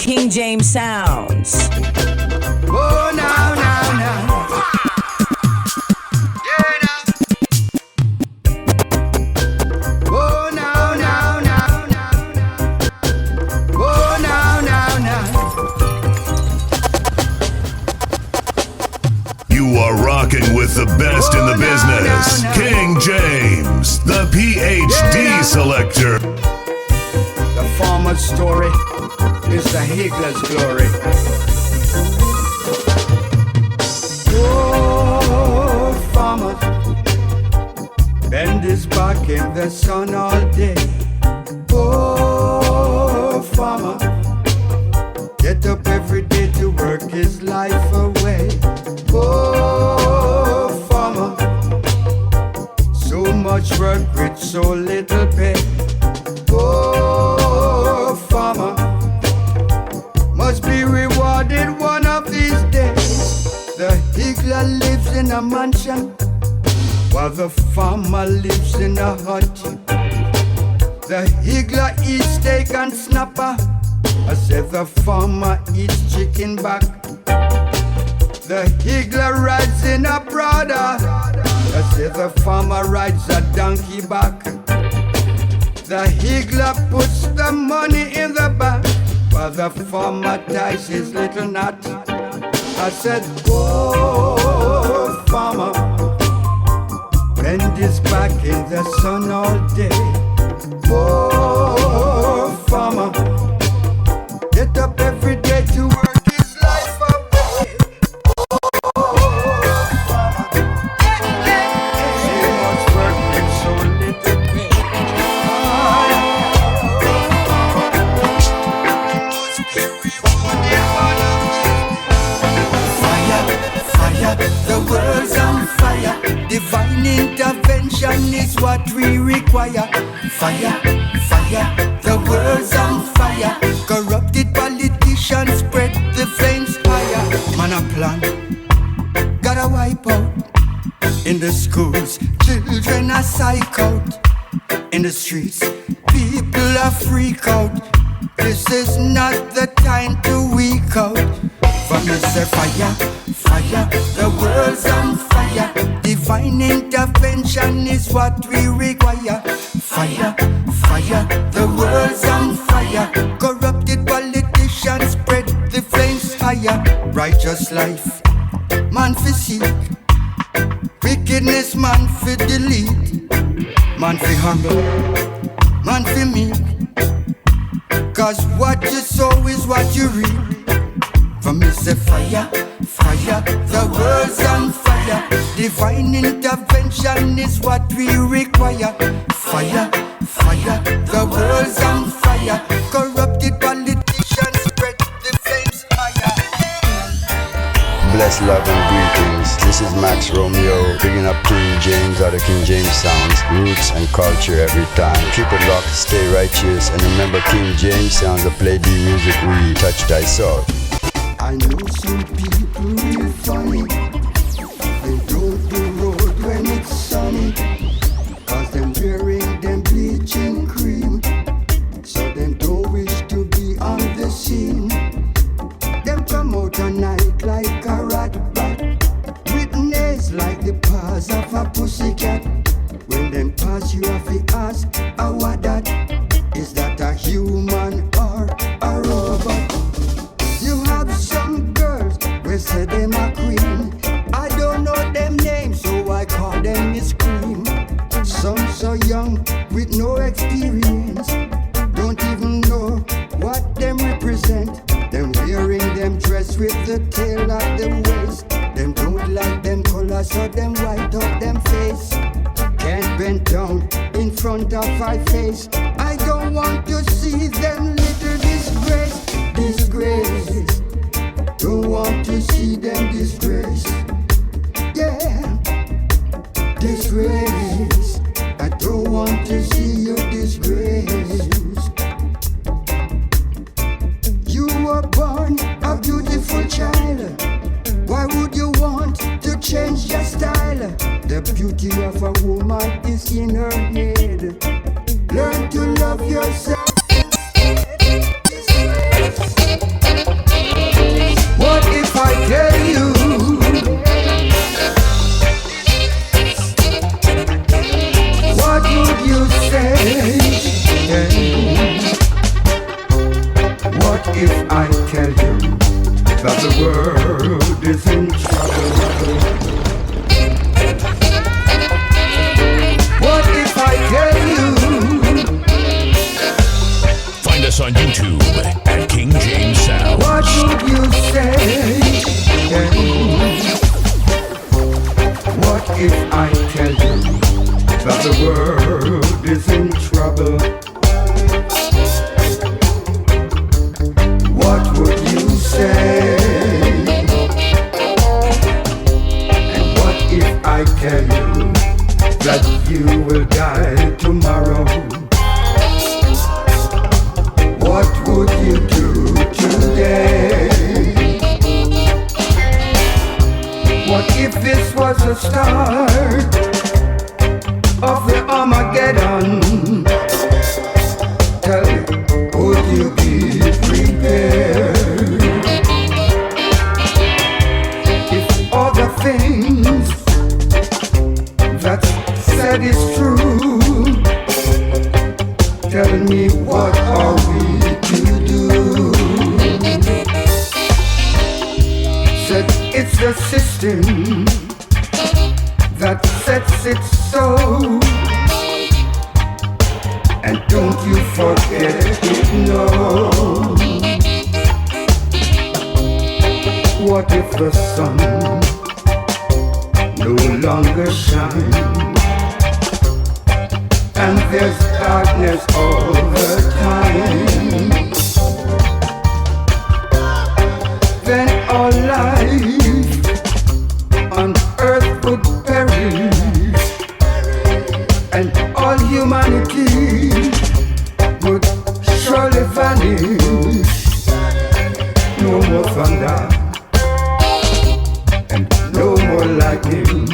King James sounds. Oh, now, now, now. Yeah, now. Oh, now, now, now, now. Oh, now, now, now. You are rocking with the best in the business. King James, the PhD selector. The farmer's story is the higgler's glory. Oh, farmer, bend his back in the sun all day. Oh, farmer, get up every day to work his life away. Oh, farmer, so much work with so little pay. Oh, farmer, must be rewarded one of these days. The higgler lives in a mansion, while the farmer lives in a hut. The higgler eats steak and snapper, I said the farmer eats chicken back. The higgler rides in a Prada, I said the farmer rides a donkey back. The higgler puts the money in the bag, while the farmer ties his little knot. I said, oh, farmer, bend his back in the sun all day. Oh, farmer, get up every day to work his life away. Oh, farmer, so much work with so little pay. The world's on fire. Divine intervention is what we require. Fire, fire, the world's on fire. Corrupted politicians spread the flames higher. Man a plan, gotta wipe out. In the schools, children are psych out. In the streets, people are freak out. This is not the time to weak out. For me say fire, fire, the world's on fire. Divine intervention is what we require. Fire, fire, the world's on fire. Corrupted politicians spread the flames higher. Righteous life, man for seek. Wickedness, man for delete. Man for humble, man for meek. Cause what you sow is what you reap. For me say fire, fire, the world's on fire. Divine intervention is what we require. Fire, fire, the world's on fire. Corrupted politicians spread the flames higher. Bless, love and greetings. This is Max Romeo, picking up King James out of King James sounds, roots and culture every time. Keep it locked, stay righteous, and remember King James sounds that play the music we touch thy soul. I know some people real funny. They don't do road when it's sunny, cause them wearing them bleaching cream. So them don't wish to be on the scene. Them come out at night like a rat bat, with nails like the paws of a pussycat. When them pass you have to ask, what that? Is that a human or a robot? You have some girls, we say them a queen. I don't know them names, so I call them Miss Queen. Some so young, with no experience, don't even know what them represent. Them wearing them dress with the tail at the waist. Them don't like them colors, so them white up them face. Can't bend down in front of my face. I don't want to see them little disgrace. Disgrace, don't want to see them disgrace. Yeah, disgrace, I don't want to see you disgrace. You were born a beautiful child. Why would you want to change your style? The beauty of a woman is in her head. Learn to love yourself. if I tell you that the world is in trouble? What if I tell you? Find us on YouTube at King James Sound. What would you say? What if I tell you that the world is in trouble? What would you say? And what if I tell you that you will die tomorrow? What would you do today? What if this was the start of the Armageddon? Tell me, would you be prepared? If all the things that's said is true, tell me, what are we to do? Said it's the system that sets it so, and don't you forget it, no. What if the sun no longer shines, and there's darkness all the time? Then all life on earth would perish, and all humanity would surely vanish. No more thunder, and no more lightning,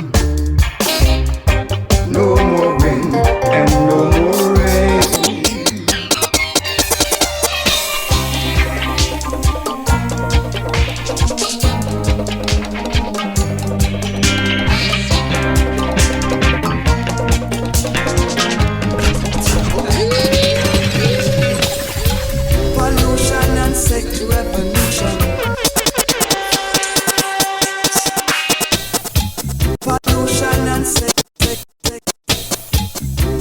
no more wind, and no more rain. Pollution and sex revolution. Pollution and sex.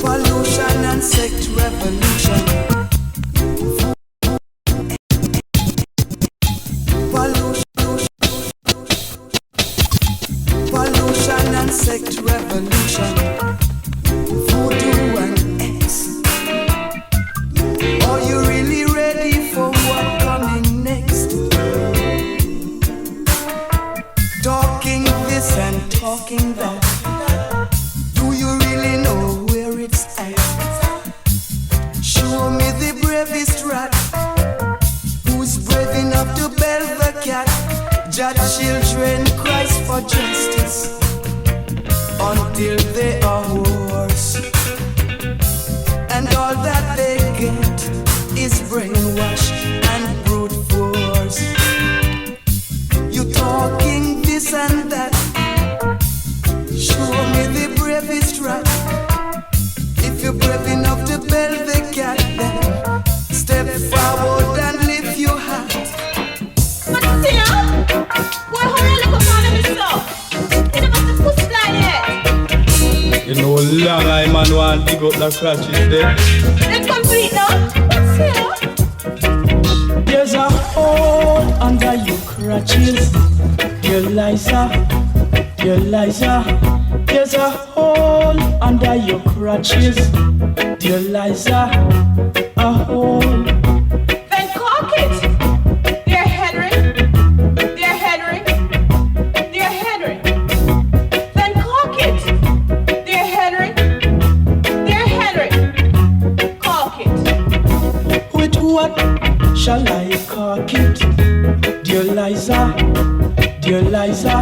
Pollution and sex revolution. Pollution and sex revolution. Voodoo and X. Are you really ready for what coming next? Talking this and talking that. Do you really know where it's at? Show me the bravest rat who's brave enough to bell the cat. Judge children cries for justice until they are hoarse, and all that they get is brainwash and brute force. You talking this and that. Show me the bravest rat. If you're brave enough to bell the cat, then step forward and lift your hat. But see now, why hurry look upon him himself? He never the pussy fly yet. You know, long I man want to dig up the scratches there. Then complete now. But see now. There's a hole under your crutches, dear Liza, dear Liza. There's a hole under your crutches, dear Liza, a hole. Then cock it. Dear Henry. Dear Henry. Dear Henry. Then cock it. Dear Henry. Dear Henry. Cock it. With what shall I cock it, dear Liza, dear Liza?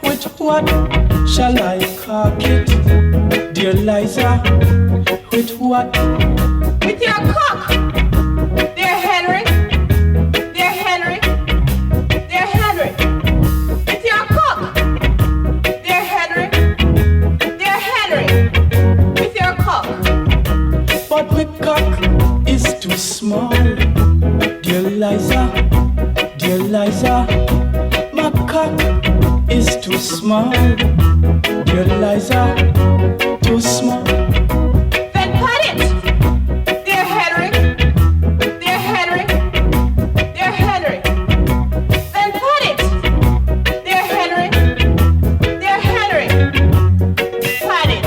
With what shall I cock it, dear Liza? With what? With your cock. Dear Henry. Dear Henry. Dear Henry. With your cock. Dear Henry. Dear Henry. With your cock. But my cock is too small, dear Liza, dear Liza, my cock is too small. Dear Liza, too small. Then cut it, dear Henry, dear Henry, dear Henry. Then cut it, dear Henry, dear Henry. Cut it.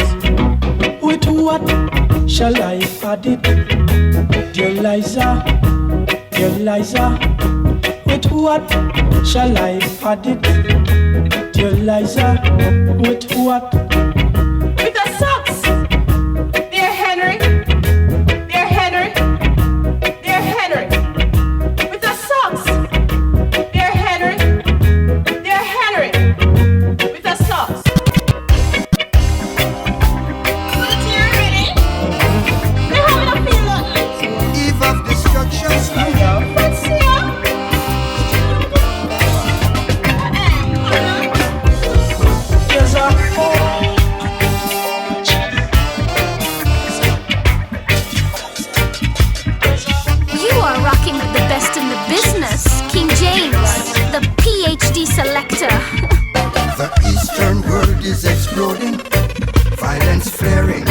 With what shall I add it? Dear Liza, dear Liza, with what shall I add it? Dear Liza, with what? With the socks, dear Henry, dear Henry, dear Henry. With the socks, dear Henry, dear Henry. With the socks. Put your ready. They have enough feel nothing. Eve of destruction. Let's see ya. There's a hole. You are rocking with the best in the business. King James, the PhD selector. The eastern world is exploding, violence flaring,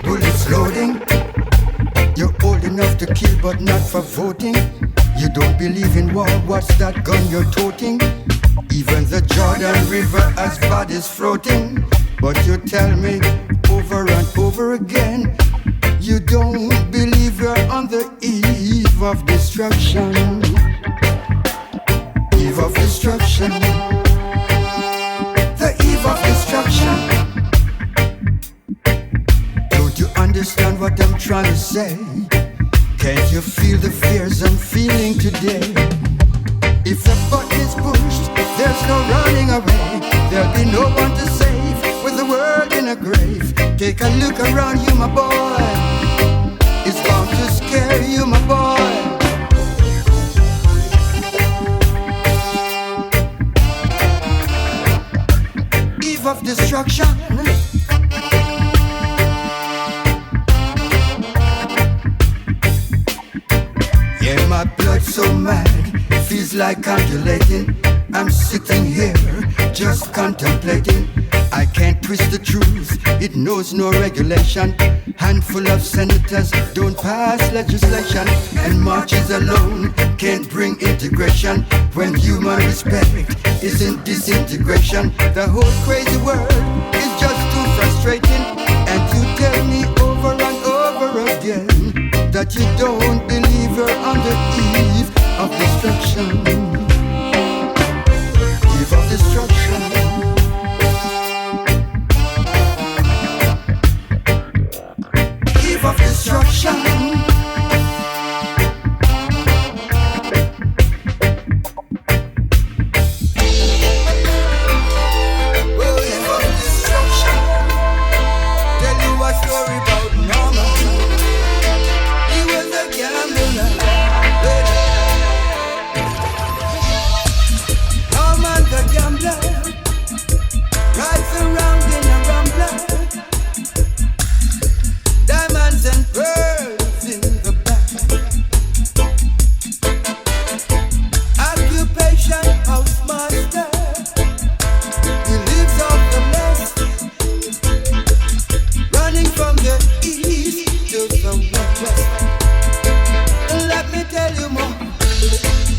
bullets loading. You're old enough to kill but not for voting. You don't believe in war, what's that gun you're toting? Even the Jordan River has bodies floating. But you tell me over and over again, you don't believe you're on the eve of destruction. Eve of destruction. The eve of destruction. Don't you understand what I'm trying to say? Can't you feel the fears I'm feeling today? If the button is pushed, there's no running away. There'll be no one to save with the world in a grave. Take a look around you, my boy. It's bound to scare you, my boy. Eve of destruction. Yeah, my blood's so mad, feels like calculating. I'm sitting here, just contemplating. I can't twist the truth, it knows no regulation. Handful of senators don't pass legislation, and marches alone can't bring integration. When human respect isn't disintegration, the whole crazy world is just too frustrating. And you tell me over and over again that you don't believe you're on the eve of destruction. Eve of destruction. Eve of destruction. Oh, eve of destruction. Tell you a story about Norman. He was a gambler. Norman the gambler rides around in a rambler. Diamonds and pearls in the back. Occupation housemaster. He lives off the left, running from the east to the west. Let me tell you more.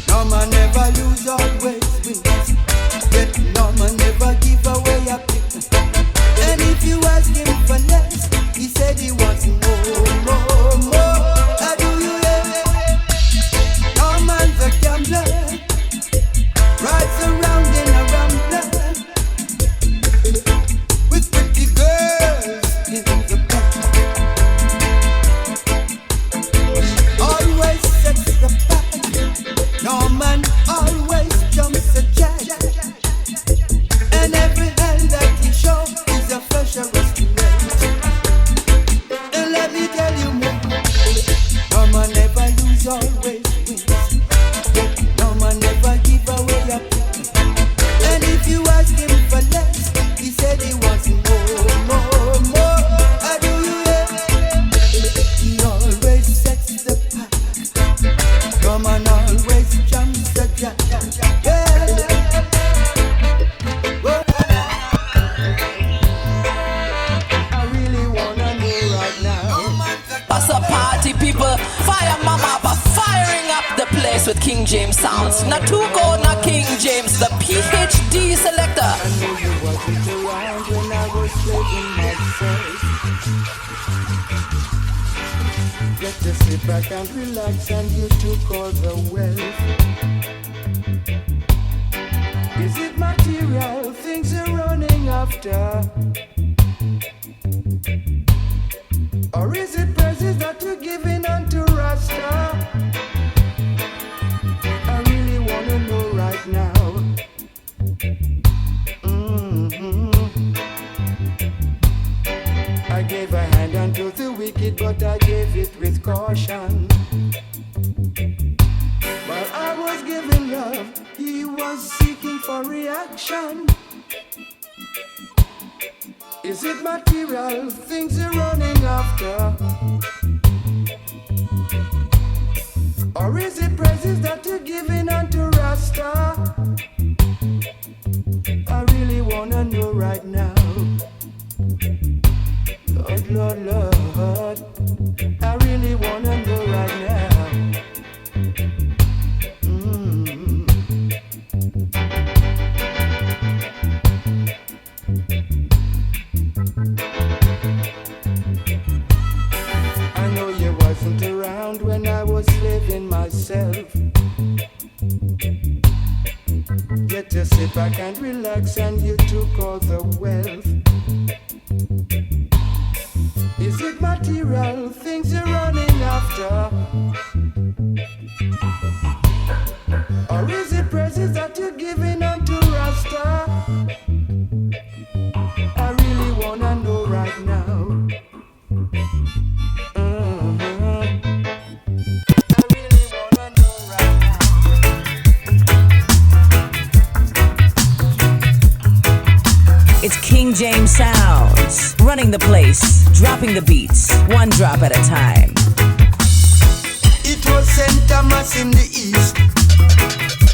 Norman never lose, always wins. Yet Norman never give away a pick. And if you ask him for less, he said he wants more. How do you hear? Norman's a gambler, rides around in a rambler, with pretty girls in the back. Always sets the path. Norman always jumps a jack. And every hand that he shows is a fresh arrest. And let me tell you more. Norman never lose, always wins. Yet Norman never give away a pick. And if you ask him for less, he said he wants more. How do you hear? He always sets the path. Norman always James sounds. Not too cold, not King James, the PhD selector. I know you wasn't around when I was slaving myself. Get to sit back and relax and you took all the wealth. Is it material things you're running after? Or is it praises that you're giving unto Rasta? I really wanna know right now. I gave a hand unto the wicked, but I gave it with caution. While I was giving love, he was seeking for reaction. Is it material things you're running after? Or is it praises that you're giving unto Rasta? I really wanna know right now. Lord, Lord, Lord, I really wanna know right now. I know you wasn't around when I was living myself. Get to sit back and relax and you took all the wealth. Is it material things you're running after? Or is it praises that you're giving unto Rasta? I really wanna know right now. It's King James sounds, running the place, dropping the beats, one drop at a time. It was St. Thomas in the east,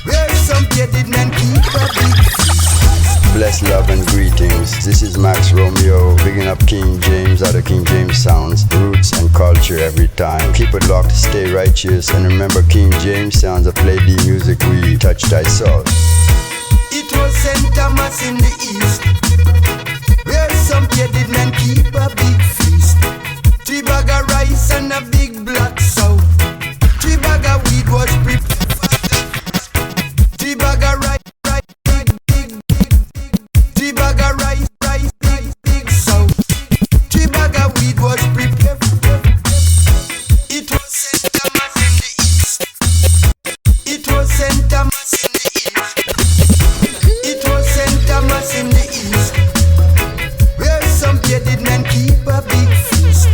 where some bearded men keep a big feast. Bless, love and greetings. This is Max Romeo, bigging up King James out of King James Sounds, roots and culture every time. Keep it locked, stay righteous, and remember King James Sounds of play the music we touch thy soul. It was St. Thomas in the east, where some bearded men keep a big feast. 3 bag of rice and a big black sow. 3 bag of weed was prepared for the feast. 3 bag of rice, big. 3 bag of rice, big sow. 3 bag of weed was prepared. It was St. Thomas in the east. It was St. Thomas in the east. It was St. Thomas in the east, where some bearded men keep a big feast.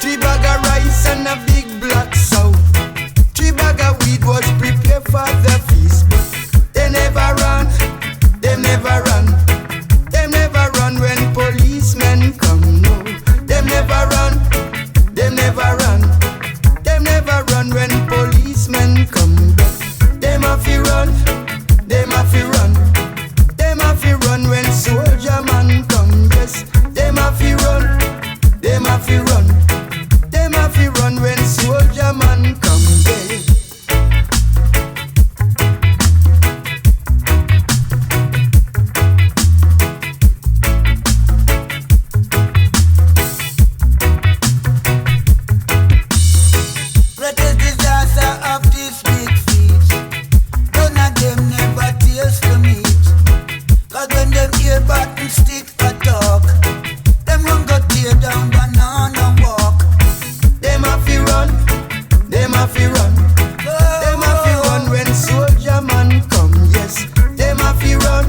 3 bag of rice and a big black sow. 3 bag of weed was prepared for the feast. They never run, them never run. Them never run when policemen come, no. Them never run, them never run. Them never run when policemen come back. Them have to run, them have to run. Them have to run when soldier man come, yes. Them have to run, them have to run. Them have to run when soldier man come, yes. Greatest disaster of this big feast, none of them never taste the meat. Cause when them hear button stick a talk, them run go tear down banana walk. Them have to run, them have to run. Them have to run when soldier man come, yes. Them have to run,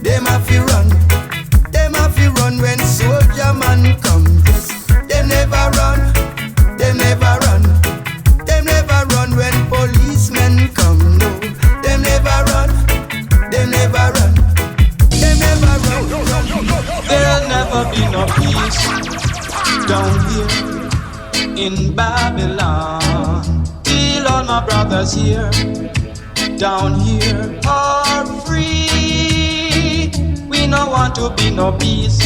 them have to run. Them have to run when soldier man come, yes. Them never run, them never run. Them never run when policemen come, no. Them never run, them never run. Them never run. There'll never be no peace down here in Babylon. Feel all my brothers here, down here are free. We no want to be no peace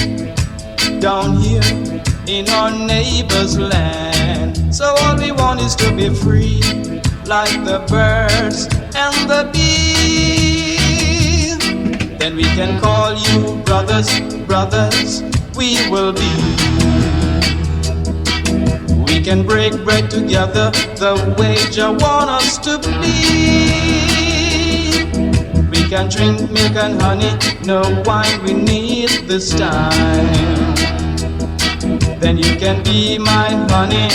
down here in our neighbor's land. So all we want is to be free, like the birds and the bees. Then we can call you brothers, brothers, we will be. We can break bread together the way Jah want us to be. We can drink milk and honey, no wine we need this time. Then you can be my honey,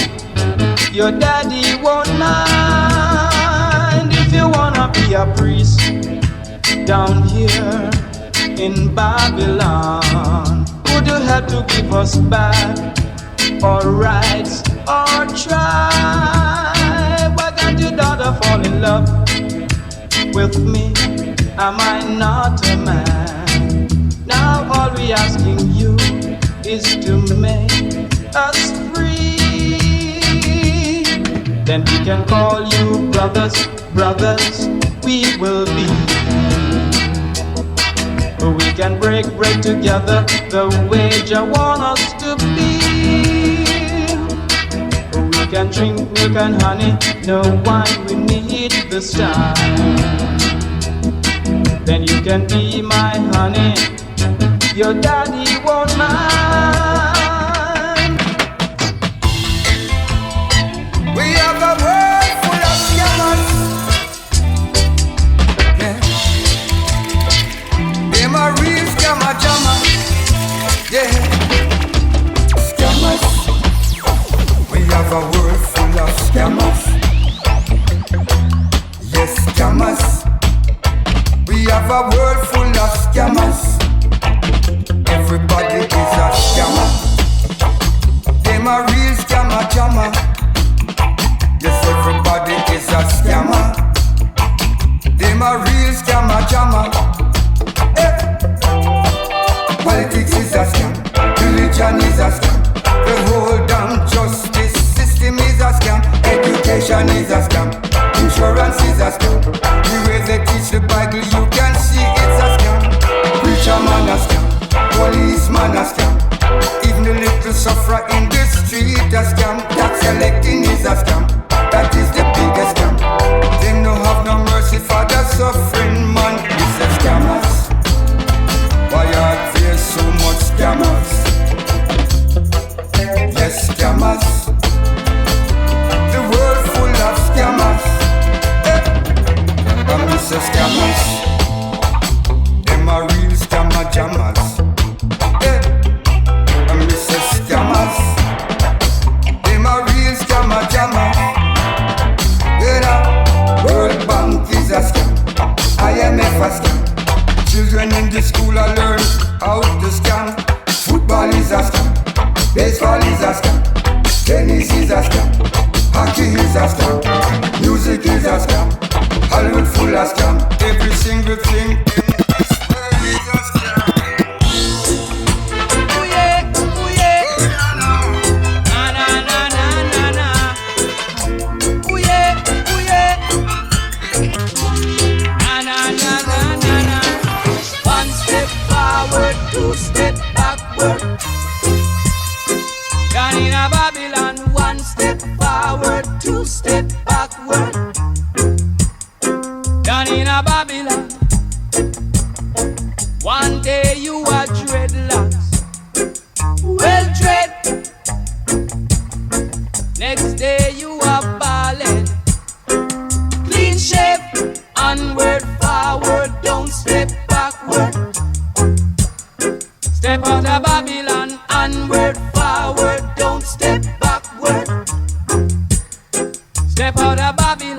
your daddy won't mind. If you wanna be a priest down here in Babylon, would you help to give us back our rights, our tribe? Why can't your daughter fall in love with me? Am I not a man? Now all we asking you is to make us free. Then we can call you brothers, brothers, we will be. We can break bread together the way Jah want us to be. We can drink milk and honey, no wine we need this time. Then you can be my honey, your daddy won't mind. We have a world full of scammers. Yeah. Them a real scammer jammer. Yeah. Scammers. We have a world full of scammers. Yes, scammers. We have a world full of scammers. Everybody is a scammer. Them a real scammer jammer. Yes, everybody is a scammer. Them a real scammer jammer. Eh. Politics is a scam. Religion is a scam. The whole damn justice system is a scam. Education is a scam. Insurance is a scam. The way they teach the Bible, you can see it's a scam. Preacher man a scam. Policeman a scam. Even the little sufferer in the street a scam. Tax collecting is a scam. That is the biggest scam. Them no have no mercy for the suffering man. It's a scammers. Why are there so much scammers? Yes, scammers. The world full of scammers. I'm Mr. Scammers. Them are real scammer jammers. I'm Mr. Scammers. Them are real scammer jammers. World Bank is a scam. IMF a scam. Children in the school are learn how to scam. Football is a scam. Baseball is a scam. Tennis is a scam. Hockey is a scam. Music is a scam. Hollywood full of scam. Every single thing in this world is a scam. Ooh yeah, ooh yeah. Na na na na na na. Ooh yeah, ooh yeah. Na na na na na na. One step forward, two step backward. Down in a Babylon, one step forward, two step backward. Down in a Babylon, one day you are dreadlocks, well dread. Next day you are ballad, clean shape, onward, forward, don't step backward. Step out of Babylon, onward, forward, don't step backward. Step out of Babylon.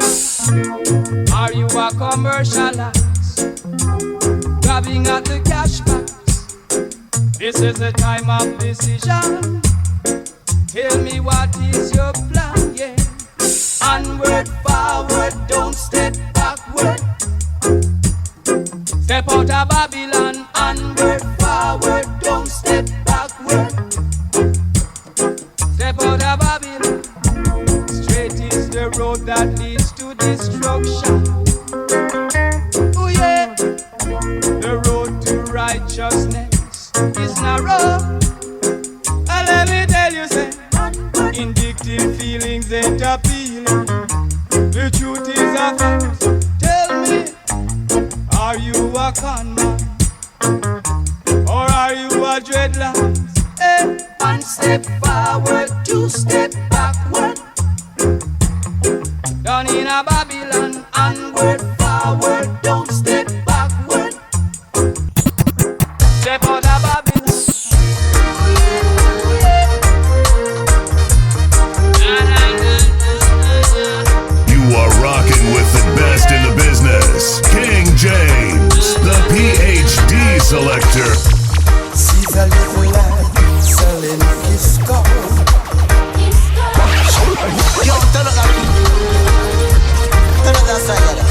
Are you a commercialist, grabbing at the cash box? This is the time of decision. Tell me what is your plan, yeah. Onward, forward, don't step backward. Step out of Babylon, onward, forward, don't step backward. Step out of Babylon. Straight is the road that leads to destruction. Oh yeah, the road to righteousness is narrow. Let me tell you dreadlocks. One step forward, two step backward. Down in a Babylon, onward, forward, don't step backward. Step on a Babylon. You are rocking with the best in the business. King James, the PhD selector. Sees a little lad selling his gold.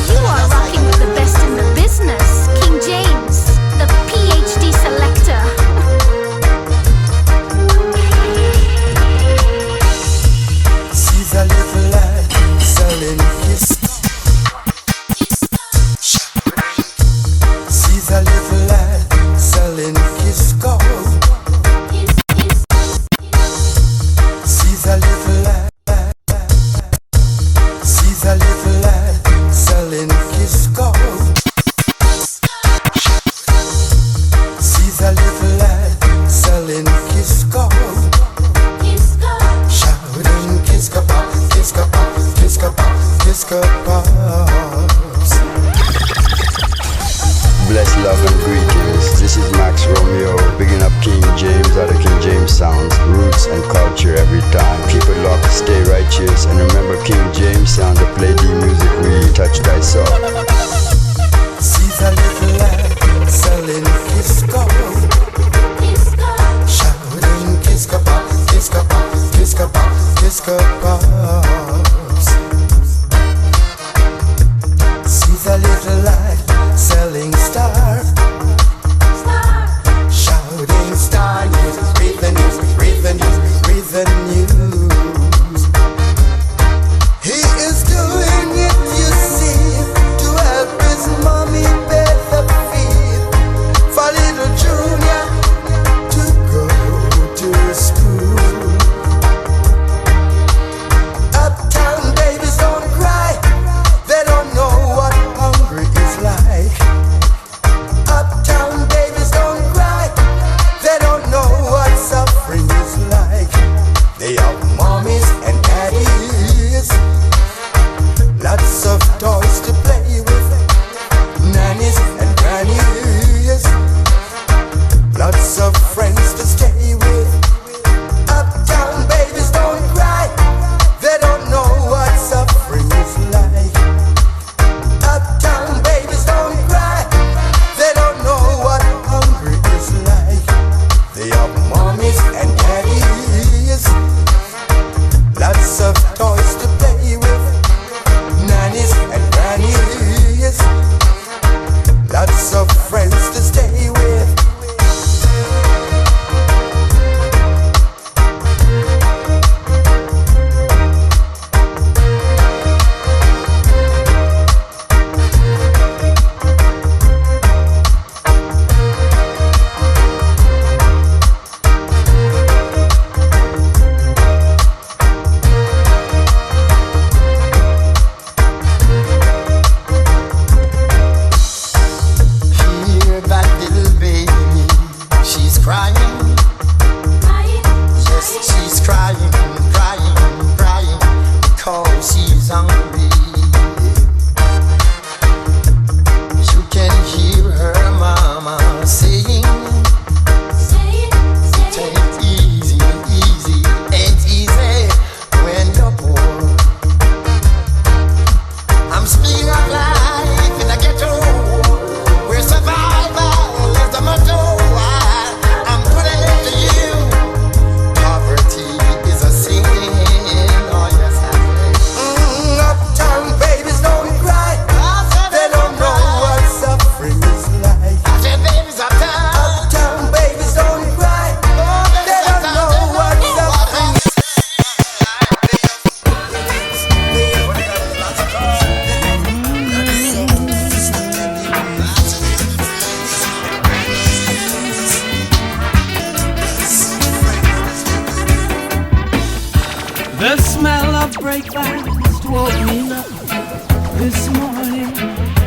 You are rocking with the best in the business. King James, the PhD selector. Sees a little lad selling his. Sees a little lad selling his gold. Sees a little lad. Sees a little lad selling his gold. Sees a little lad selling his gold. Shouting kiss-ka-pop, kiss-ka-pop, kiss-ka-pop, kiss-ka-pops. Bless, love and greetings. This is Max Romeo, bigging up King James out of King James Sounds, roots and culture every time. Keep it locked, stay righteous, and remember King James Sounds, to play the music we touch thy soul. Sees a little lad selling his gold. Shouting kiss-ka-pop, kiss-ka-pop, kiss-ka-pop, kiss-ka-pops. Sees a little lad selling star. Shouting star news, read the news, read the news, read the news. He is doing it, you see, to help his mommy pay the fee for little Junior to go to school. Uptown babies don't cry, they don't know what hungry is like. Uptown babies don't cry, they don't know what suffering is like. They have mommies and daddies, lots of toys to play with, nannies and grannies, lots of friends to stay with. Uptown babies don't cry, they don't know what suffering is like. Uptown babies don't cry, they don't know what hungry is like. They have mommies and daddies, lots of toys to play with, nannies and grannies, lots of friends to stay with. Hear that little baby, she's crying. Yes, she's crying, crying, crying, because she's hungry. You can hear her mama saying, take it easy, easy, ain't easy when you're poor. I'm speaking of life in the ghetto, where survival is the motto. I'm putting it to you. Poverty is a sin. Oh yes, I say. Uptown babies don't cry. They don't know what suffering is like. I said babies uptown. Uptown babies don't cry. They don't know what suffering is. The smell of breakfast woke me up this morning.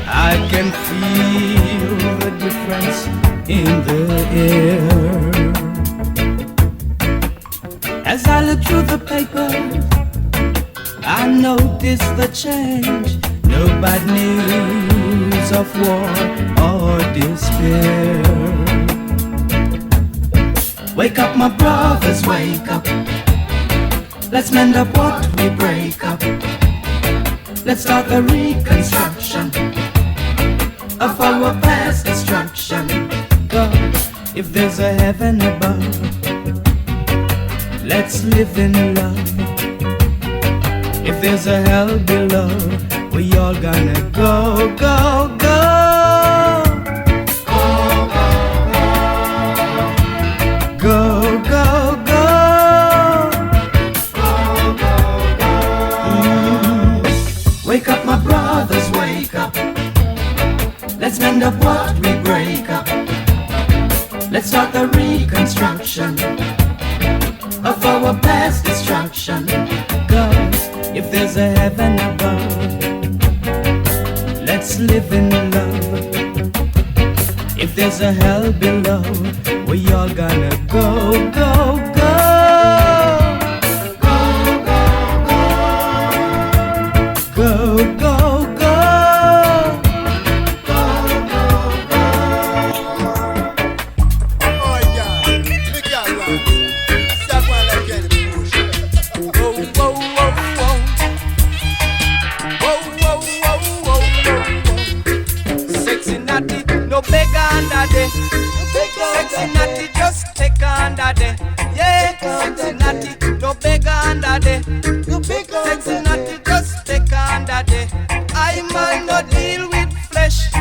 I can feel the difference in the air. look through the paper, I notice the change. No bad news of war or despair. Wake up, my brothers, wake up. Let's mend up what we break up. Let's start the reconstruction of our past destruction. God, if there's a heaven above, let's live in love. If there's a hell below, we all gonna go, go, go. Go, go, go. Wake up, my brothers, wake up. Let's mend up what we break up. Let's start the reconstruction of our past destruction. Cause if there's a heaven above, let's live in love. If there's a hell below, we all gonna go, go, go. Go, go, go. Sexy natty, just take under there. Yeah, sexy natty, no beg under there. Sexy natty, just take under there. I might not deal with flesh,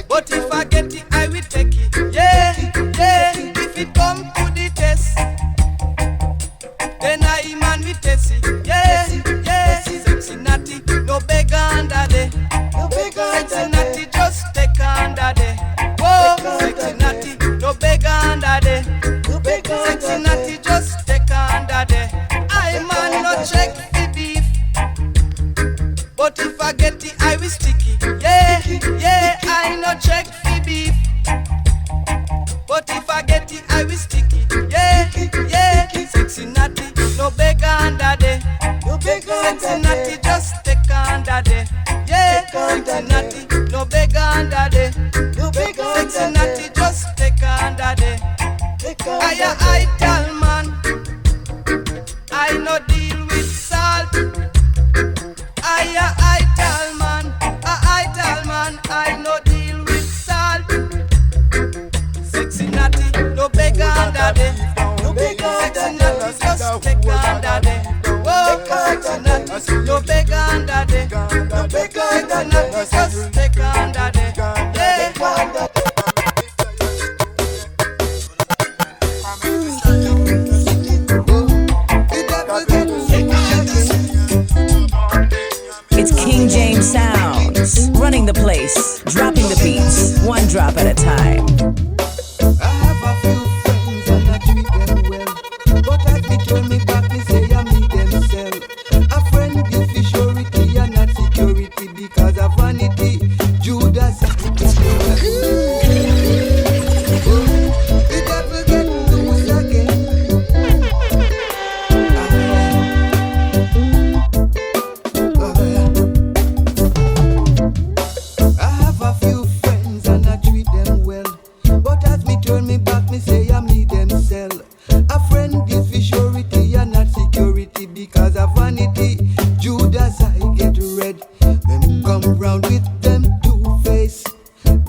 but if I get it, I will take it. Yeah, yeah, if it come to the test, then I man will test it. Yeah, yeah, sexy natty, no beg under there. Sexy natty, just take under there. Sexy natty, no beg under there. Sexy natty, just take under there. I man no check the beef, but if I get it, I will stick it. Yeah, yeah, I no check the beef, but if I get it, I will stick it. Yeah, yeah, sexy natty, no beg under there. Sexy natty, just take under there. Yeah, sexy natty, no beg under there. Sexy natty, just take under there. I tell man, I no deal with salt. I tell man, I no deal with salt. Sexy natty, no beg under there. Sexy natty, just take under there. Oh, sexy natty, no beg under there. Sexy natty, just take under there. Yeah. It's King James Sounds, running the place, dropping the beats, one drop at a time. I have a few friends and I treat them well, but as they turn me back, me say I need them sell. A friend is for surety and not security because of vanity. Judas, the devil get loose again. I have a few friends and I treat them well, but as me turn me back, me say I need them sell. A friend is for surety and not security because of vanity. Judas, I get red. Them come round with them two-face.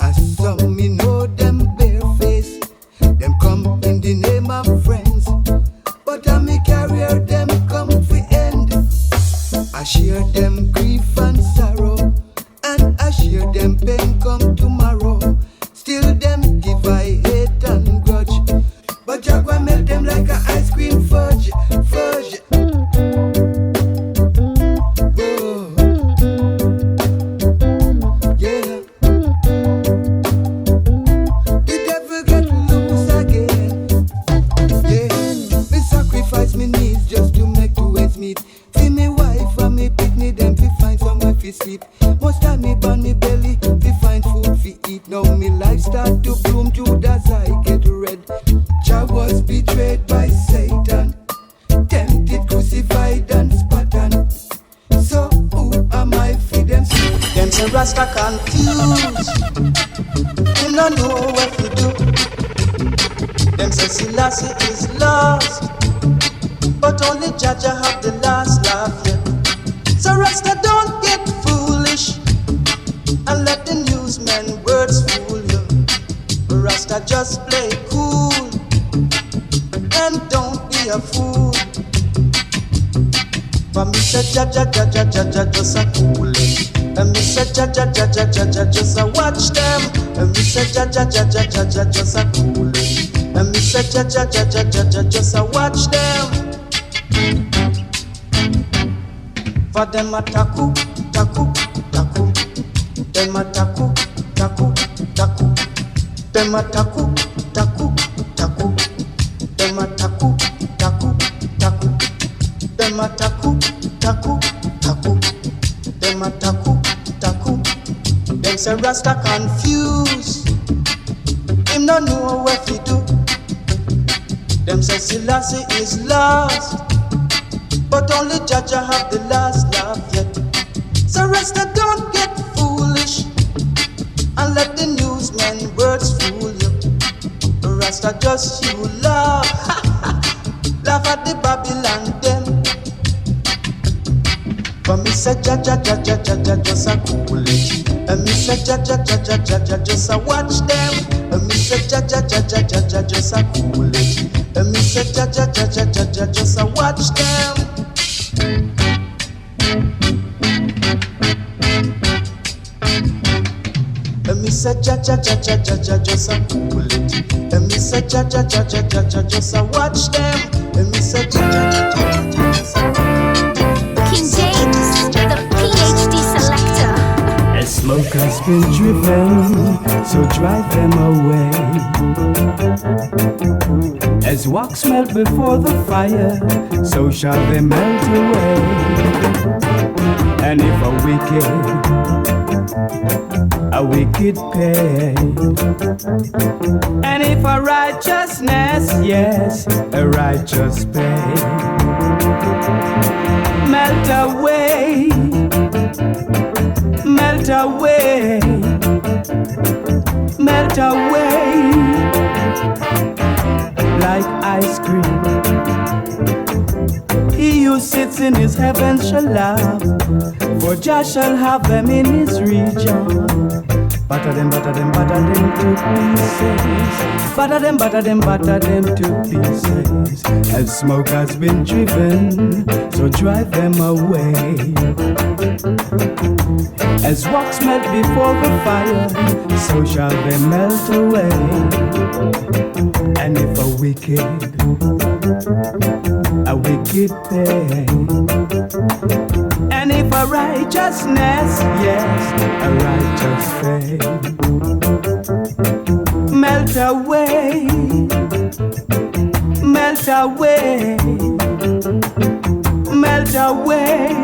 As some me know them bare face. Them come in the name of friends, but I me carrier them come for end. I share them grief and sorrow, and I share them pain come tomorrow. Still them give I hate and grudge, but Jaguar melt them like a ice cream fudge, fudge. Whoa. Yeah. The devil get loose again. Yeah. Me sacrifice me needs just to make two ends meet. See me wife and me picnic them fi find somewhere fi sleep. Most time me burn me belly fi find food fi eat. Now me life start to bloom. Judas I get red. Jah was betrayed by Satan. confused. Him no know what to do. Them say Selassie is lost, but only Jaja have the last laugh yet. So Rasta don't get foolish and let the newsmen words fool you. Rasta just play cool and don't be a fool. For me say Jaja Jaja Jaja just a cool it. And me say Jaja Jaja Jaja just a watch them. And me say Jaja Jaja Jaja just a cool it. And me say Jaja Jaja Jaja just a watch them. For them a taku, taku, taku. Them a taku, taku, taku. Them a taku, taku, taku. Them a taku, taku, taku. Them a taku, taku, taku. Them a taku, taku. Them say Rasta confused. Him no know what he do. Them say Selassie is lost, but only Jaja have the last laugh yet. So Rasta don't get foolish and let the newsmen words fool you. Rasta just you laugh, laugh at the Babylon them. For me say Jaja Jaja Jaja just a cool it. And me say Jaja Jaja Jaja just a watch them. And me say Jaja Jaja Jaja just a cool it. And me say Jaja Jaja Jaja just a watch them. And me say Jaja Jaja Jaja just a cool it. And me say Jaja Jaja Jaja just a watch them. And me say Jaja Jaja Jaja just a King James, the PhD selector. As smoke has been driven, so drive them away. As wax melt before the fire, so shall they melt away. And if a wicked pay. And if a righteousness, yes, a righteous pay. Melt away, melt away, melt away, like ice cream. He who sits in his heaven shall laugh, for Jah shall have them in his region. Batter them to pieces. Batter them to pieces. As smoke has been driven, so drive them away. As wax melt before the fire, so shall they melt away. And if a wicked pay. And if a righteousness, yes, a righteous faith. Melt away, melt away, melt away.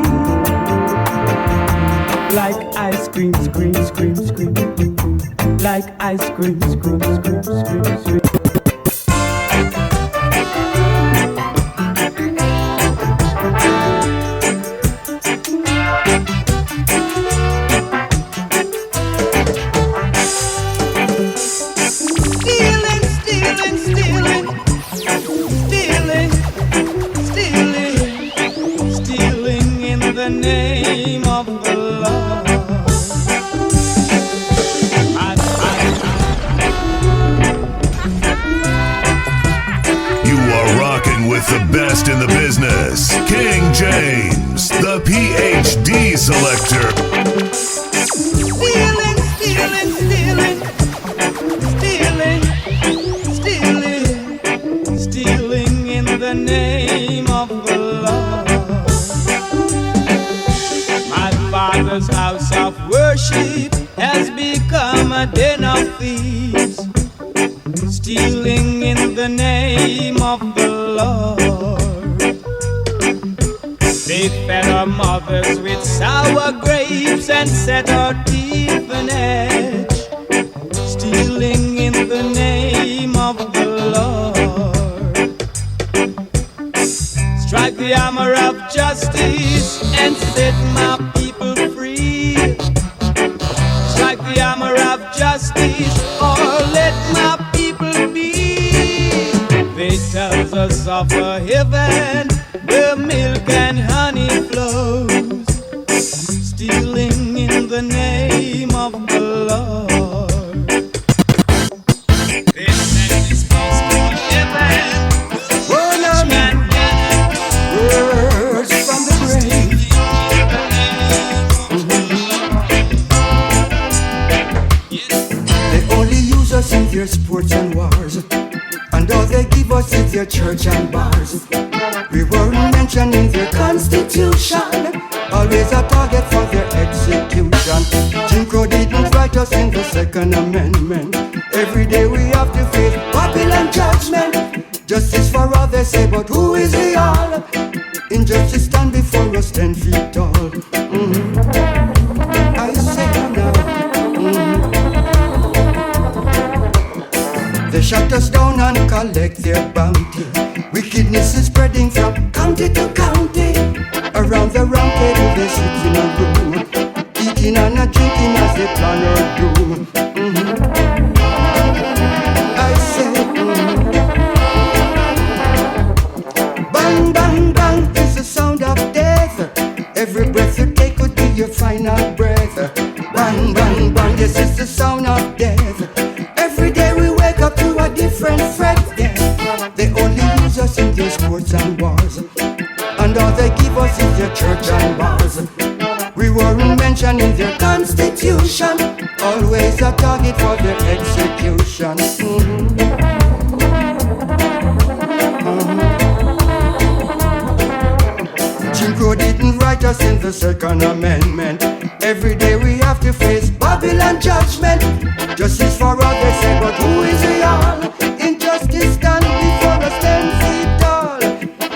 Like ice cream, scream, scream, scream. Like ice cream, scream, scream, scream, scream. The best in the business, King James, the PhD selector. Stealing, stealing, stealing, stealing, stealing in the name of the Lord. My father's house of worship has become a den of thieves. Stealing in the name of the Lord. They fed our mothers with sour grapes and set our teeth on edge. Stealing in the name of the Lord. Strike the hammer of justice and set my people free. Strike the hammer of justice, or let my people be. They tell us of a heaven where milk and honey flows, stealing in the name of the Lord. They send this peaceful heaven, which man words from the grave. They only use us in their sports and wars, and all they give us is their church and bars. We weren't mentioned in their constitution, always a target for their execution. Jim Crow didn't write us in the Second Amendment. Every day we have to face Babylon judgment. Justice for all they say, but who is the all? Injustice stand before us 10 feet tall. I say no. They shut us down and collect their bounty. Wickedness is spreading from county to county. Around the round table they sit in a room, eating and a drinking as they plan our doom. I say bang, bang, bang is the sound of death. Every breath you take could be your final breath. Bang, bang, bang, this is the sound of death. Every day we wake up to a different threat. They only use us in their sports and wars, and all they give us is their church and bars. We weren't mentioned in their constitution, always a target for their execution. Jim Crow didn't write us in the Second Amendment. Every day we have to face Babylon judgment. Justice for all they say, but who is the all? Injustice stand before us 10 feet tall.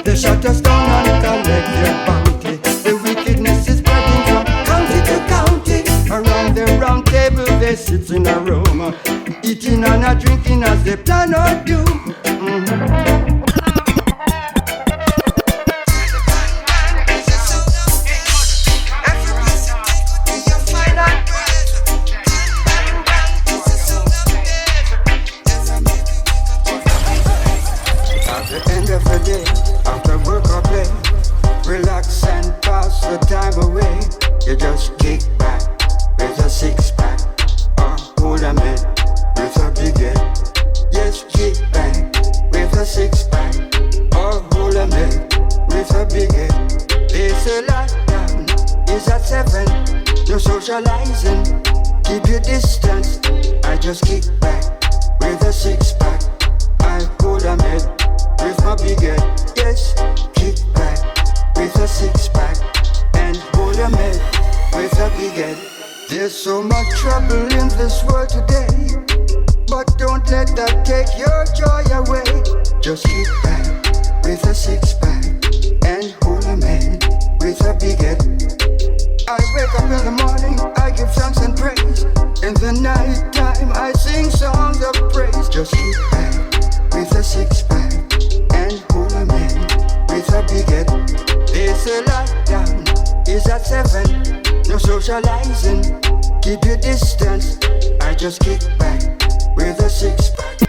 They shut us down and collect their bounty. The wickedness is spreading from county to county. Around the round table they sit in a room, eating and a drinking as they plan our doom. Relax and pass the time away. You just kick back with a six-pack, or hold a man with a big head. Yes, kick back with a six-pack, or hold a man with a big head. This lockdown is at 7. No socializing, keep your distance. I just kick back with a six-pack. I hold a man with my big head. Yes, kick back with a six-pack and hold a man with a big head. There's so much trouble in this world today, but don't let that take your joy away. Just kick back with a six-pack and hold a man with a big head. I wake up in the morning, I give thanks and praise. In the night time, I sing songs of praise. Just kick back with a six-pack and hold a man with a big head. This lockdown is at 7. No socializing, keep your distance. I just kick back with a six-pack.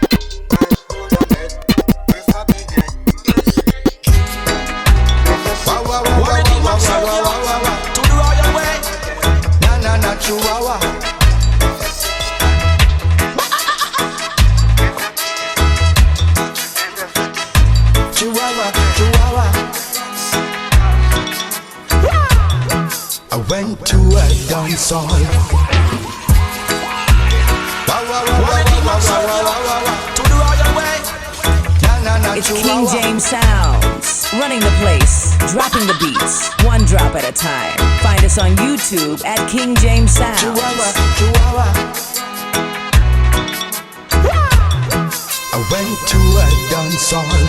I hold a man with a big head. To the royal way. Na chihuahua. Chihuahua. I went to a dance hall. To the royal way. It's King James Sounds, running the place, dropping the beats, one drop at a time. Find us on YouTube at King James Sounds. Chihuahua. I went to a dance hall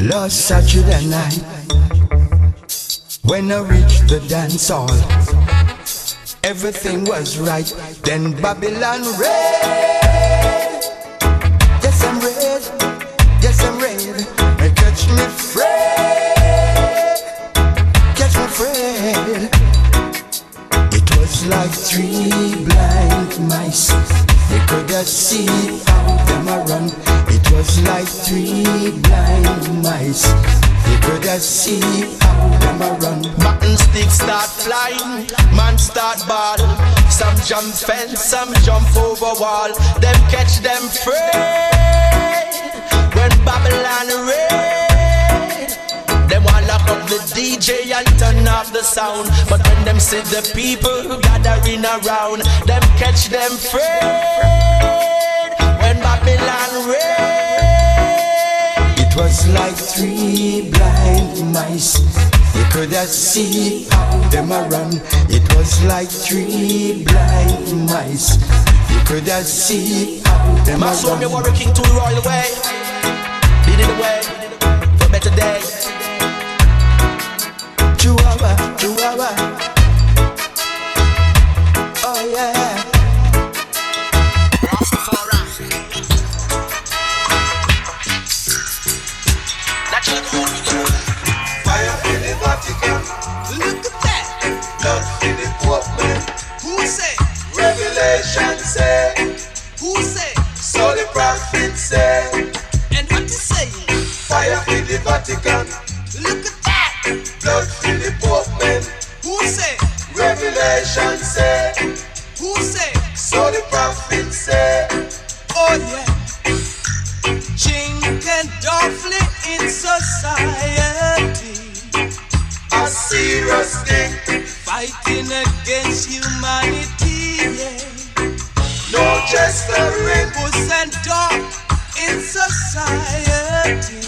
last Saturday night. When I reached the dance hall, everything was right. Then Babylon raid. Yes, I'm red. Yes, I'm red. They catch me afraid. Catch me afraid. It was like 3 blind mice mice. They could have seen how them a run. It was like 3 blind mice. They could have seen how them a run. Mutton sticks start flying, man start ball. Some jump fence, some jump over wall. Them catch them free when Babylon raid. Them want lock up the DJ and turn off the sound. But when them see the people gathering around, them catch them free when Babylon raid. It was like 3 blind mice. You could have seen how them a run. It was like 3 blind mice. You could have seen how them a run. Max Romeo Reggae King to the royal way. Lead it away for better day. Chihuahua, Chihuahua. Oh yeah. Rastafari. Fire in the Vatican. Look at that. Blood in the Pope man. Who say? Revelation say. Who say? So the prophet say. And what you saying? Fire in the Vatican. Look at that. Blood in the Pope man. Who say? Revelation say. Who say? So the prophet say. Oh yeah. Chink and Duffley in society. A serious thing. Fighting against humanity, yeah. No gesturing. Puss and dog in society.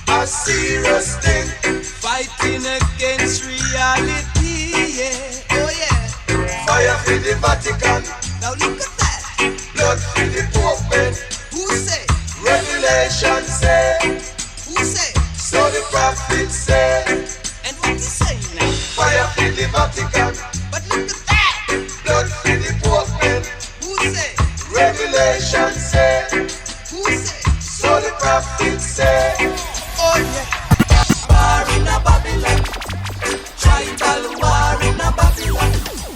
A serious thing. Fighting against reality, yeah. Oh yeah. Fire in the Vatican. Now look at that. Blood in the Pope man. Who say? Revelation say. Who say? So the prophet say. And what you say now? Fire in the Vatican. But look at that. Blood in the Pope man. Who say? Revelation say. Who say? So the prophet say. Oh yeah. War in a Babylon. Tribal war in a Babylon.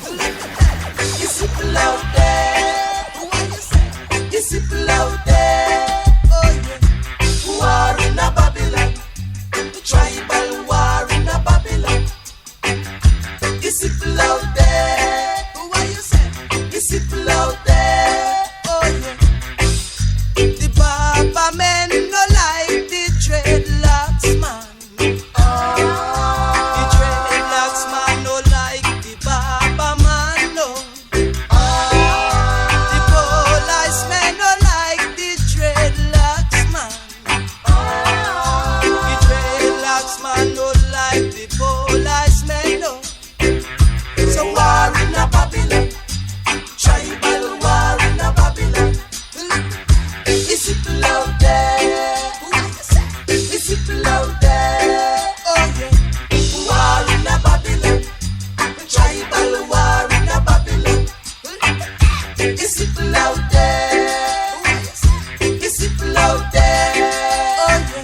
Look at that. It's people out there. What you say? It's people out there. Oh yeah. War in a Babylon. Tribal war in a Babylon. It's people out there. What you say? It's people out there. Oh yeah. The Baba men no like the dreadlocks man. The dreadlocks man no like the Baba man no. The police men no like the dreadlocks man. The dreadlocks man no like the police men no. So war in a Babylon, tribal war in a Babylon. It's people out there. It's people out there. Oh yeah. War in a Babylon, tribal war in a Babylon. It's people out there. It's people out there. Oh yeah.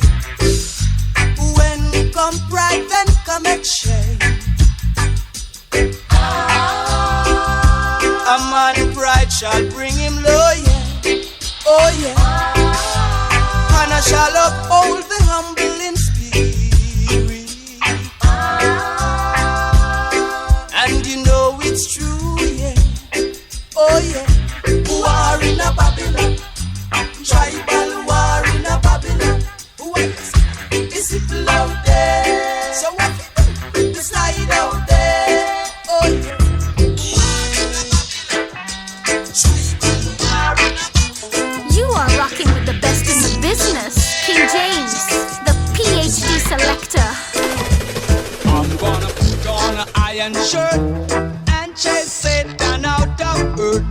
When come pride, then come exchange. A man pride shall bring him low, yeah. Oh yeah. And I shall uphold the humble in spirit. And you know it's true, yeah. Oh yeah. War in a Babylon. Tribal war in a Babylon. It's people out there. So what you do? Decide out there. Oh yeah. You are rocking with the best in the business. King James, the PhD selector. I'm gonna put on an iron shirt and chase Satan out of earth.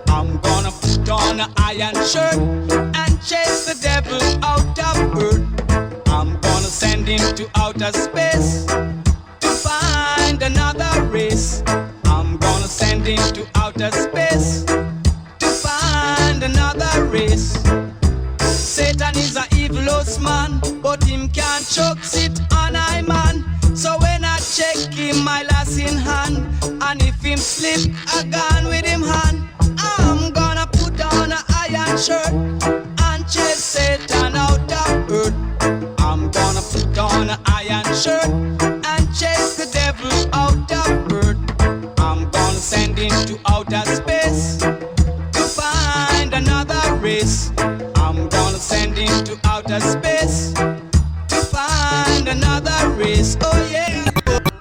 I'm gonna put on an iron shirt and chase the devil out of earth. I'm gonna send him to outer space to find another race. I'm gonna send him to outer space to find another race. Satan is a evil man, but him can't choke it on I man. So when I check him, my lass in hand, and if him slip, I gone with him hand. race. I'm gonna send him to outer space to find another race. Oh yeah.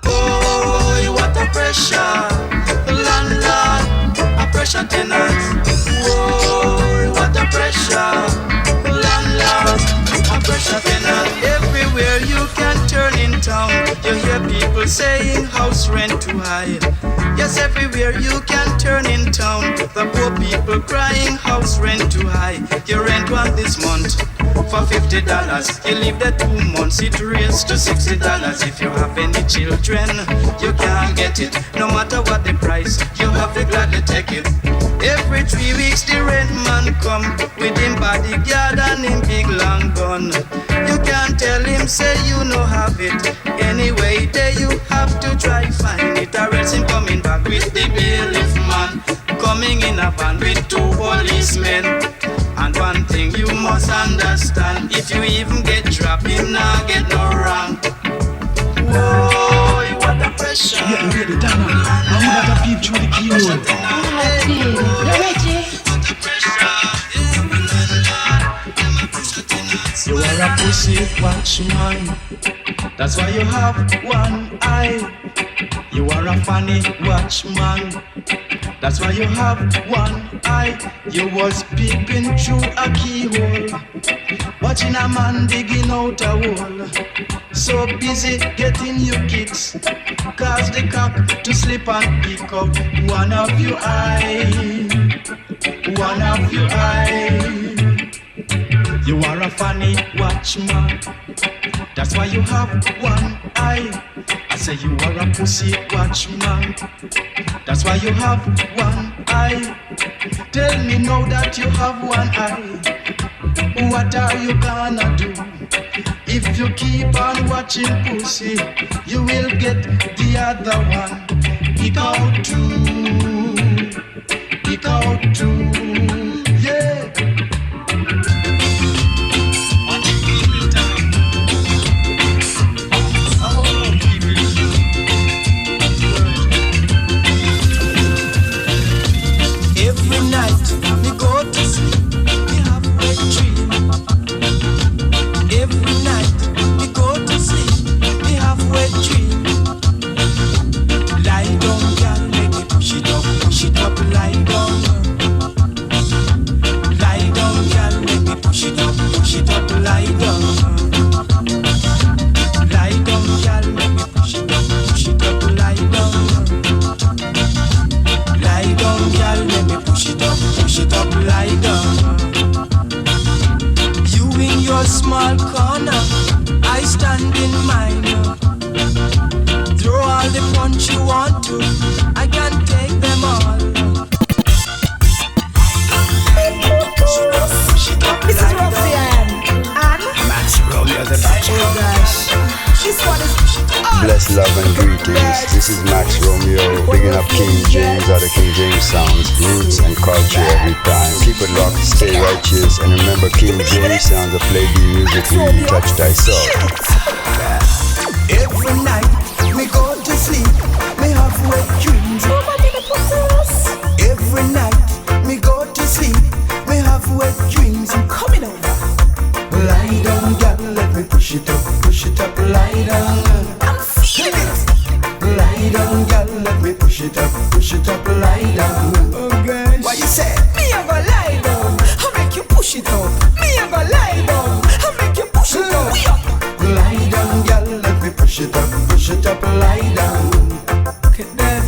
Oh, what a pressure. The landlord, a pressure tenant. Whoa, what a pressure. The landlord, a pressure tenant. Everywhere you can turn in town, you hear people saying house rent too high. Yes, everywhere you can turn in town, the poor people crying house rent too high. You rent one this month for $50. You live there 2 months, it raised to $60. If you have any children, you can't get it. No matter what the price, you have to gladly take it. Every 3 weeks the rent man come with him bodyguard and him big long gun. You can't tell him say you no have it. Anyway, there you have to try find it. Or else him coming back with the bailiff man, coming in a van with 2 policemen. And one thing you must understand, if you even get trapped, him nah get no wrong. Whoa, what a pressure. Yeah, ready, Dana. I would have peeped through the keyhole. You ready? You are a pussy watchman. That's why you have one eye. You are a funny watchman. That's why you have one eye. You was peeping through a keyhole, watching a man digging out a hole. So busy getting you kicks, cause the cock to slip and pick up one of your eye. One of your eye. You are a funny watchman. That's why you have one eye. I say you are a pussy watchman. That's why you have one eye. Tell me now that you have one eye. What are you gonna do? If you keep on watching pussy, you will get the other one. Pick out two. Pick out two. Yeah. Every night we go to sleep, we have wet dream. Every night we go to sleep, we have wet dream. Lie down, girl, make me push it up, lie down. Lie down, girl, make me push it up, lie down. Lie down, girl, make me push it up, lie down. Lie down, girl, let me push it up, lie down. You in your small corner, I stand in mine. Throw all the punch you want to, I can take them all. This is Ruffian and Max Romeo the Bachelor. oh gosh, this one is Bless, love and greetings. This is Max Romeo, bigging up King James out of King James Sounds, roots and culture every time. Keep it locked, stay righteous, and remember King James Sounds of play the music really touch thy soul. Every night me go to sleep, me have wet dreams. Every night me go to sleep, me have wet dreams. I'm coming over. Lie down, girl, let me push it up, lie down. I'm feeling it. Lie down, girl, let me push it up, lie down. Oh gosh. What you say? Me a go lie down, I make you push it up. Me a go lie down, I make you push it up. We up. Lie down, girl, let me push it up, lie down. Look at that.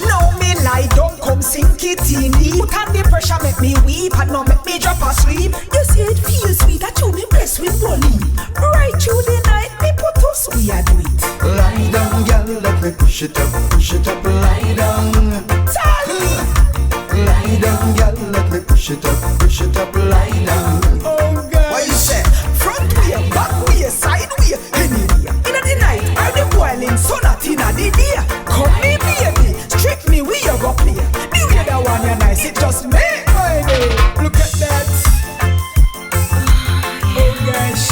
Now me lie down, come sink it in deep. Put on the pressure, make me weep, and now make me drop asleep. You see it feels sweet, that you me blessed with money. Right through the night, me put us, we a do it. Lie down, girl, let me push it up, lie down. Lie down, girl, let me push it up, lie down. Oh God. What you say? Front way, back way, side way, anywhere. Inna the night, or the boiling sun at inna the day. Come me baby, strip me, we a go play. The way that one you nice, it just make my day. Look at that. Oh gosh.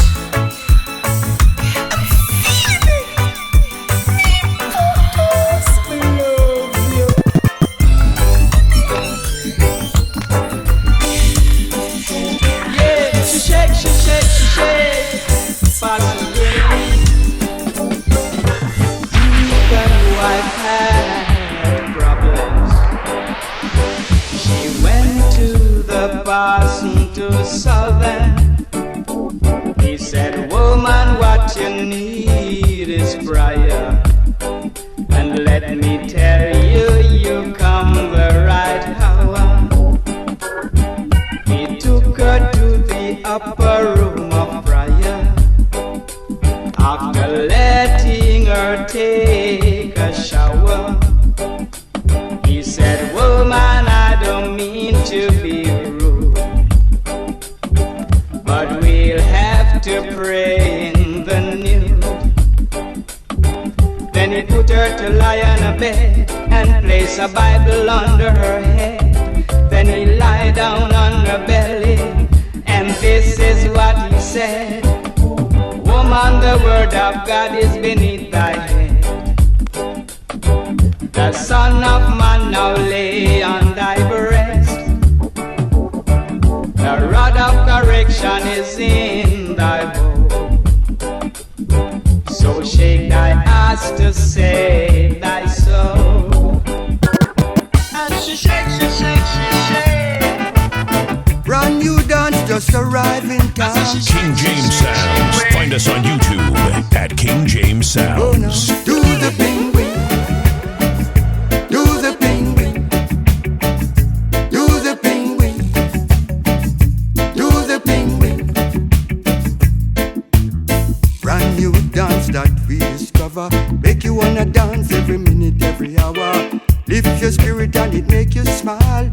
He went to the parson to Southern. He said, woman, what you need is prayer. And let me tell you, you come the right hour. He took her to the upper room of prayer. After letting her take a shower, he said, woman, I don't mean to be rude, but we'll have to pray in the nude. Then he put her to lie on a bed and place a Bible under her head. Then he lie down on her belly, and this is what he said. Woman, the word of God is beneath thy head. The Son of Man now lay on thy breast. The rod of correction is in thy bow. So shake thy ass to save thy soul. And she shakes, she shakes, she shakes. Brand new dance just arrived in town. King James Sounds. Find us on YouTube at King James Sounds. Oh, no. Do the penguin. Do the penguin. Do the penguin. Do the penguin. Brand new dance that we discover. Make you wanna dance every minute, every hour. Lift your spirit and it make you smile.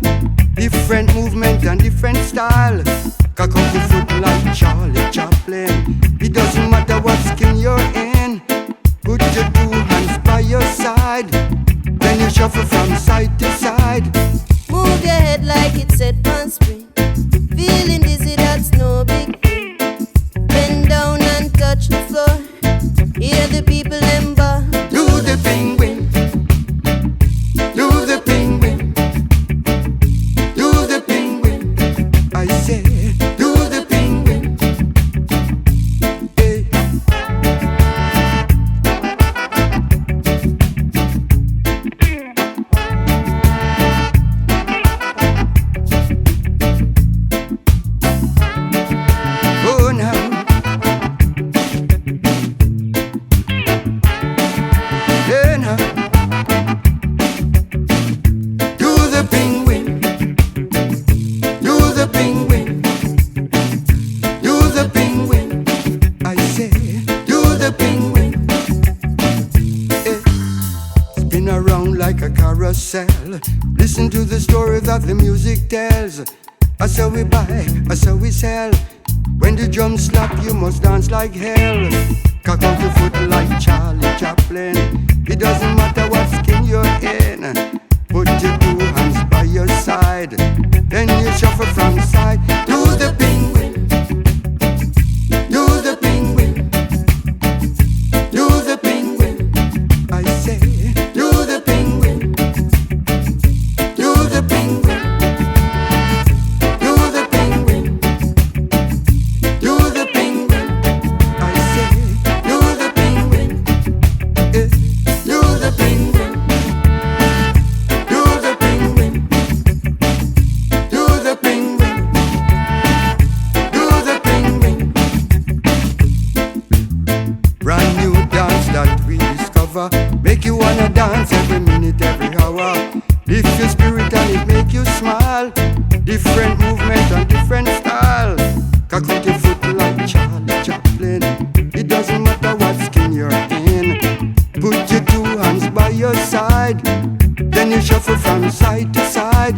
Different movement and different style. Cock up your foot like Charlie Chaplin. It doesn't matter what skin you're in. Put your two hands by your side. Then you shuffle from side to side. Move your head like it's set on spring. Feeling dizzy, that's no big thing. Bend down and touch the floor. Hear the people ember. Do the penguin. Do the penguin. Do the penguin. I say, do the penguin. Hey. Oh, now. Yeah, now. Do the penguin. Do the penguin. Do the penguin. I say, do the penguin. Spin around like a carousel. Listen to the story that the music tells. I saw we buy, I saw we sell. When the drums slap, you must dance like hell. Cock out your foot like Charlie Chaplin. It doesn't matter what skin you're in. Put your two hands by your side. Then you shuffle from side. Do the penguin. Do the penguin. Do the penguin. I say, do the penguin. Do the penguin. Do the penguin. Do the penguin. I say, do the penguin. Do the penguin. Do the penguin. Do the penguin. Do the penguin. Brand new dance that we discover. Make you wanna dance every minute, every hour. Lift your spirit and it make you smile. Different movement and different style. Cock out your foot like Charlie Chaplin. It doesn't matter what skin you're in. Put your two hands by your side. Then you shuffle from side to side.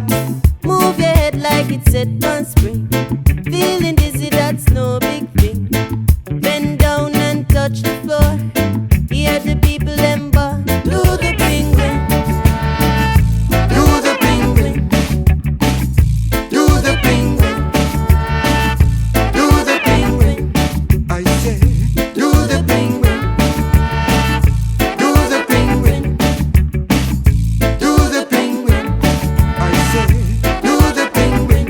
Move your head like it's set on spring. Feeling dizzy, that's no big thing. Bend down and touch the floor. Hear the people ember. Do the penguin. Do the penguin. Do the penguin. Do the penguin. I say, do the penguin. Do the penguin. Do the penguin. I say, do the penguin.